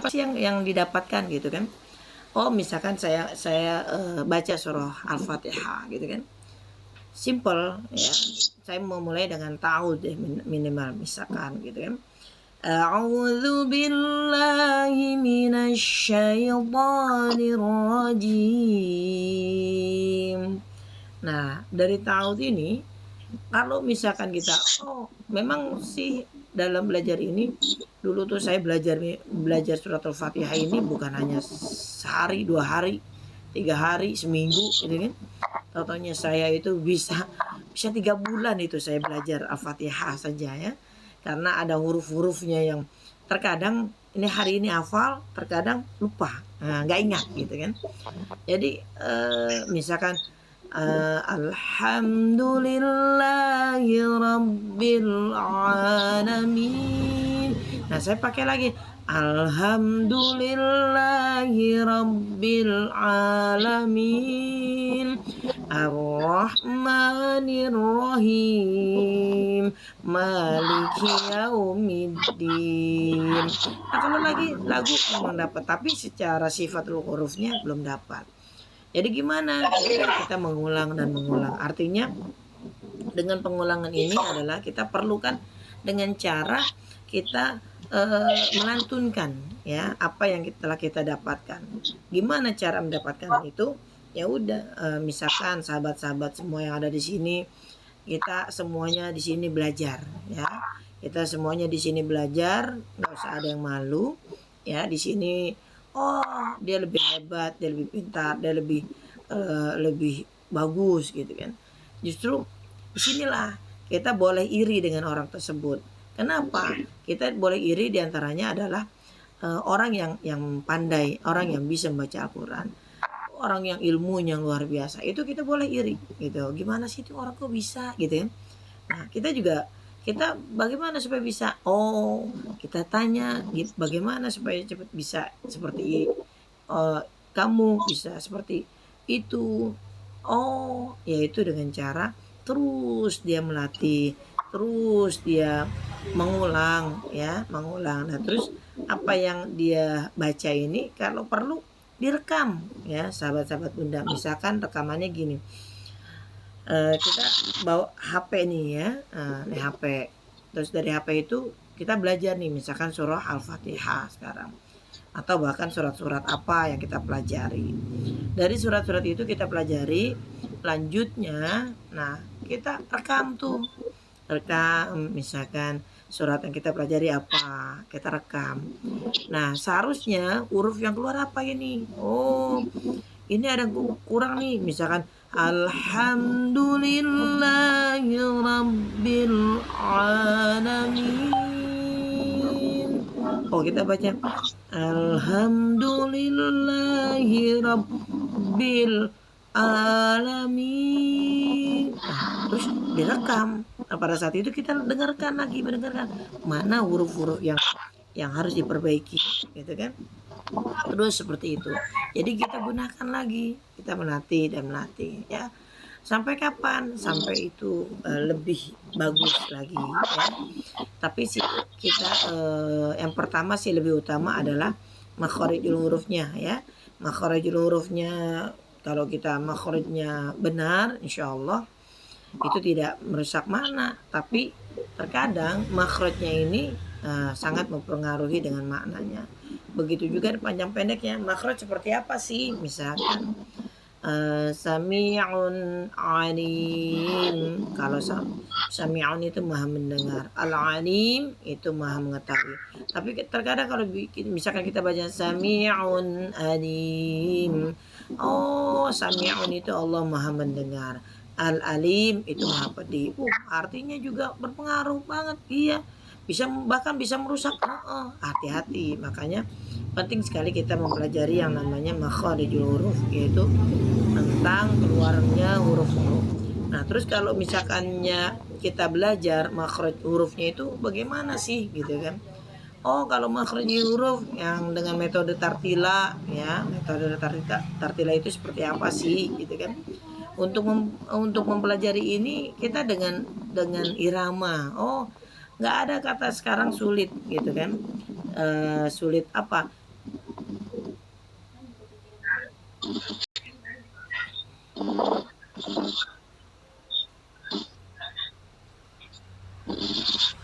apa sih yang didapatkan gitu kan. Oh misalkan saya baca surah Al-Fatihah gitu kan, simple ya, saya mau mulai dengan tahu deh minimal misalkan gitu kan. A'udzu billahi minasy syaithanir rajim. Nah, dari ta'awudz ini kalau misalkan kita, oh memang sih dalam belajar ini dulu tuh saya belajar surat Al-Fatihah ini bukan hanya sehari, 2 hari, 3 hari, seminggu gitu kan. Totalnya saya itu bisa bisa 3 bulan itu saya belajar Al-Fatihah saja ya. Karena ada huruf-hurufnya yang terkadang ini hari ini hafal, terkadang lupa, nggak ingat gitu kan. Jadi misalkan alhamdulillahi rabbil alamin. Nah, saya pakai lagi alhamdulillahi rabbil alamin. Ar-Rahmanir Rahim. Maliki yaumiddin. Nah, kalau lagi lagu memang dapat, tapi secara sifatul hurufnya belum dapat. Jadi gimana? Kita mengulang dan mengulang. Artinya dengan pengulangan ini adalah kita perlukan dengan cara kita melantunkan ya apa yang telah kita dapatkan. Gimana cara mendapatkan itu? Ya udah, misalkan sahabat-sahabat semua yang ada di sini, kita semuanya di sini belajar ya. Kita semuanya di sini belajar, nggak usah ada yang malu ya di sini. Oh, dia lebih hebat, dia lebih pintar, dia lebih bagus gitu kan. Justru disinilah kita boleh iri dengan orang tersebut. Kenapa? Kita boleh iri diantaranya adalah orang yang pandai, orang yang bisa membaca Al-Quran, orang yang ilmunya luar biasa. Itu kita boleh iri gitu. Gimana sih itu orang kok bisa gitu kan? Nah, kita bagaimana supaya bisa? Oh, kita tanya bagaimana supaya cepat bisa seperti kamu bisa seperti itu. Oh, yaitu dengan cara terus dia melatih, terus dia mengulang ya, mengulang. Nah, terus apa yang dia baca ini kalau perlu direkam ya, sahabat-sahabat Bunda. Misalkan rekamannya gini. Kita bawa HP nih ya, nih HP. Terus dari HP itu kita belajar nih misalkan surah Al-Fatihah sekarang. Atau bahkan surat-surat apa yang kita pelajari. Dari surat-surat itu kita pelajari, lanjutnya, nah kita rekam tuh. Rekam misalkan surat yang kita pelajari apa, kita rekam. Nah seharusnya huruf yang keluar apa ini? Oh, ini ada kurang nih, misalkan alhamdulillahi rabbil alamin. Oh, kita baca alhamdulillahi rabbil alamin. Nah, terus direkam. Nah, pada saat itu kita mendengarkan mana huruf-huruf yang harus diperbaiki gitu kan. Terus seperti itu. Jadi kita gunakan lagi, kita melatih dan melatih ya. Sampai kapan? Sampai itu lebih bagus lagi ya. Tapi sih kita yang pertama sih lebih utama adalah makharijul hurufnya ya. Makharijul hurufnya kalau kita makharijnya benar, insya Allah itu tidak merusak makna. Tapi terkadang makhrajnya ini sangat mempengaruhi dengan maknanya. Begitu juga panjang pendeknya. Makhraj seperti apa sih? Misalkan Sami'un alim. Kalau Sami'un itu maha mendengar, Al-alim itu maha mengetahui. Tapi terkadang kalau misalkan kita baca Sami'un alim, oh Sami'un itu Allah maha mendengar, Al-alim itu maha pedih. Artinya juga berpengaruh banget. Iya, bahkan bisa merusak. Hati-hati. Makanya penting sekali kita mempelajari yang namanya makharijul huruf, yaitu tentang keluarnya huruf-huruf. Nah, terus kalau misalkannya kita belajar makhraj hurufnya itu bagaimana sih gitu kan. Oh, kalau makhraj huruf yang dengan metode tartila ya, metode tartila itu seperti apa sih gitu kan. Untuk mempelajari ini kita dengan irama. Oh, nggak ada kata sekarang sulit gitu kan. Sulit apa?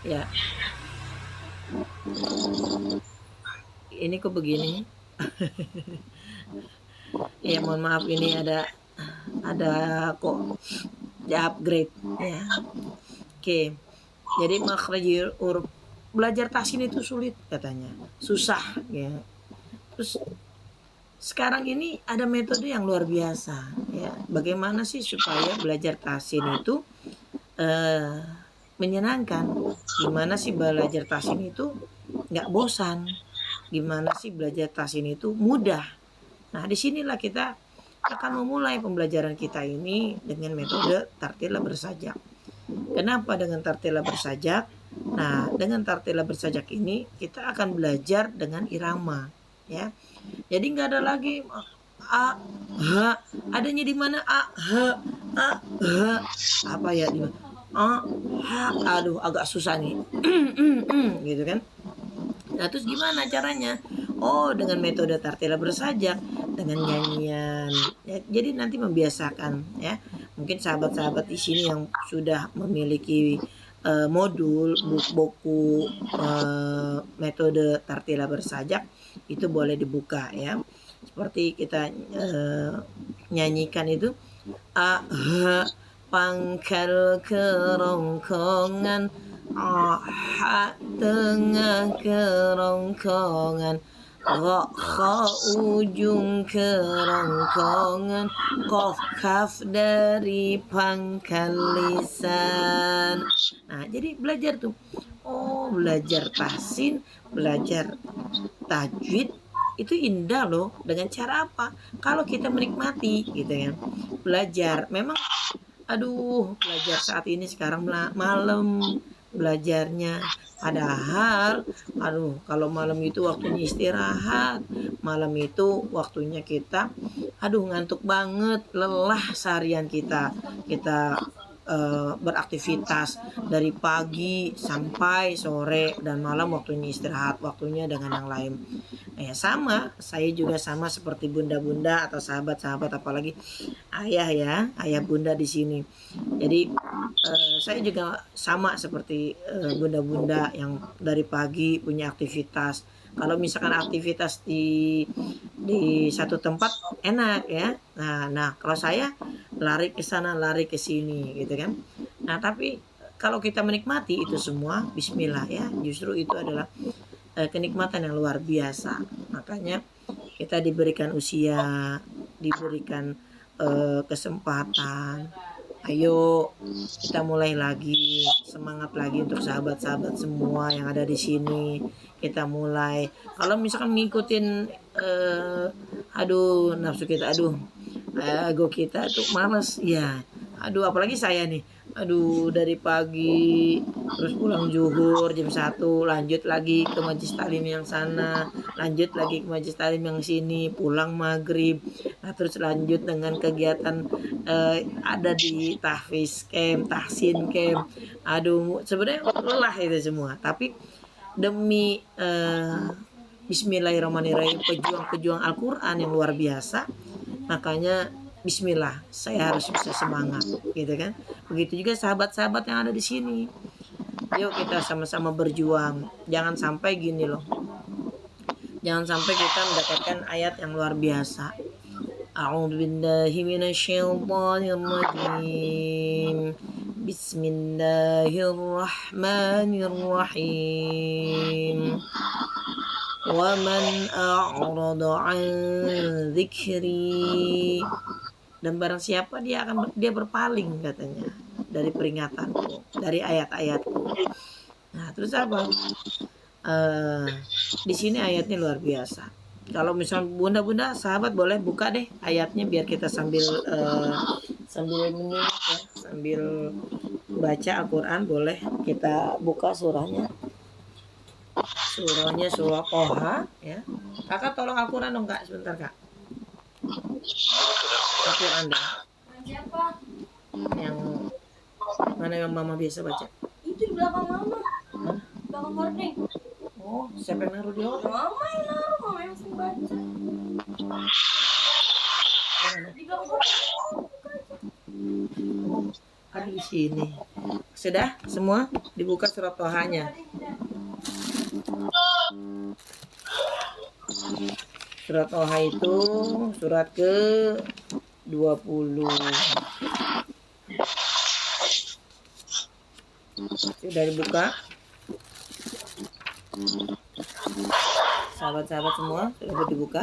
Ya, ini kok begini. Ya mohon maaf, ini ada kok di upgrade ya. Oke, jadi makhrajul huruf belajar tahsin itu sulit katanya, susah ya. Terus sekarang ini ada metode yang luar biasa ya. Bagaimana sih supaya belajar tahsin itu eh, menyenangkan? Gimana sih belajar tahsin itu nggak bosan? Gimana sih belajar tahsin itu mudah? Nah, disinilah kita akan memulai pembelajaran kita ini dengan metode tartila bersajak. Kenapa dengan tartila bersajak? Nah, dengan tartila bersajak ini kita akan belajar dengan irama, ya. Jadi nggak ada lagi a, ha, adanya di mana a, ha, apa ya di mana? A, ha, aduh agak susah nih, gitu kan? Nah, terus gimana caranya? Oh, dengan metode tartila bersajak, dengan nyanyian. Ya, jadi nanti membiasakan ya. Mungkin sahabat-sahabat di sini yang sudah memiliki modul buku metode tartila bersajak itu boleh dibuka ya. Seperti kita nyanyikan itu ah pangkal kerongkongan tengah kerongkongan kha ujung kerongkongan qaf kaf dari pangkal lisan. Nah, jadi belajar tuh. Oh, belajar tahsin, belajar tajwid itu indah loh. Dengan cara apa? Kalau kita menikmati gitu ya. Belajar. Memang aduh, belajar saat ini sekarang malam belajarnya. Padahal, aduh, kalau malam itu waktunya istirahat, malam itu waktunya kita, aduh, ngantuk banget, lelah seharian kita. Kita beraktivitas dari pagi sampai sore dan malam waktunya istirahat, waktunya dengan yang lain. Ya sama, saya juga sama seperti bunda-bunda atau sahabat-sahabat, apalagi ayah ya, ayah bunda di sini. Jadi saya juga sama seperti bunda-bunda yang dari pagi punya aktivitas. Kalau misalkan aktivitas di satu tempat enak ya. Nah kalau saya lari ke sana, lari ke sini gitu kan. Nah tapi kalau kita menikmati itu semua, Bismillah ya, justru itu adalah kenikmatan yang luar biasa. Makanya kita diberikan usia, diberikan kesempatan. Ayo kita mulai lagi, semangat lagi untuk sahabat-sahabat semua yang ada di sini. Kita mulai. Kalau misalkan ngikutin aduh nafsu kita, aduh ego kita tuh males ya. Aduh apalagi saya nih. Aduh dari pagi terus pulang zuhur jam 1 lanjut lagi ke majlis taklim yang sana, lanjut lagi ke majlis taklim yang sini, pulang maghrib. Nah, terus lanjut dengan kegiatan ada di tahfiz camp, tahsin camp. Aduh, sebenarnya lelah itu semua. Tapi demi Bismillahirrahmanirrahim, pejuang-pejuang Al-Quran yang luar biasa, makanya Bismillah, saya harus bisa semangat, gitu kan? Begitu juga sahabat-sahabat yang ada di sini. Yuk kita sama-sama berjuang. Jangan sampai gini loh. Jangan sampai kita mendapatkan ayat yang luar biasa. A'udzubillahi minasyaitonirrajim. Bismillahirrahmanirrahim. Wa man a'rada 'an dzikri, dan barang siapa dia berpaling katanya dari peringatanku, dari ayat-ayatku. Nah, terus apa? Di sini ayatnya luar biasa. Kalau misal bunda-bunda sahabat boleh buka deh ayatnya biar kita sambil menyimak ya, sambil baca Al-Quran, boleh kita buka surahnya. Surahnya surah Toha ya. Kakak tolong Al-Quran dong Kak, sebentar Kak. Al-Quran deh. Yang mana yang mama biasa baca? Itu di belakang mama. Belakang hording. Oh, siapa yang naruh di hording? Mama yang naruh, mama yang simpan. Ini. Sudah semua dibuka surat Tohanya. Surat Toha itu surat ke 20. Sudah dibuka? Sahabat-sahabat semua sudah dibuka?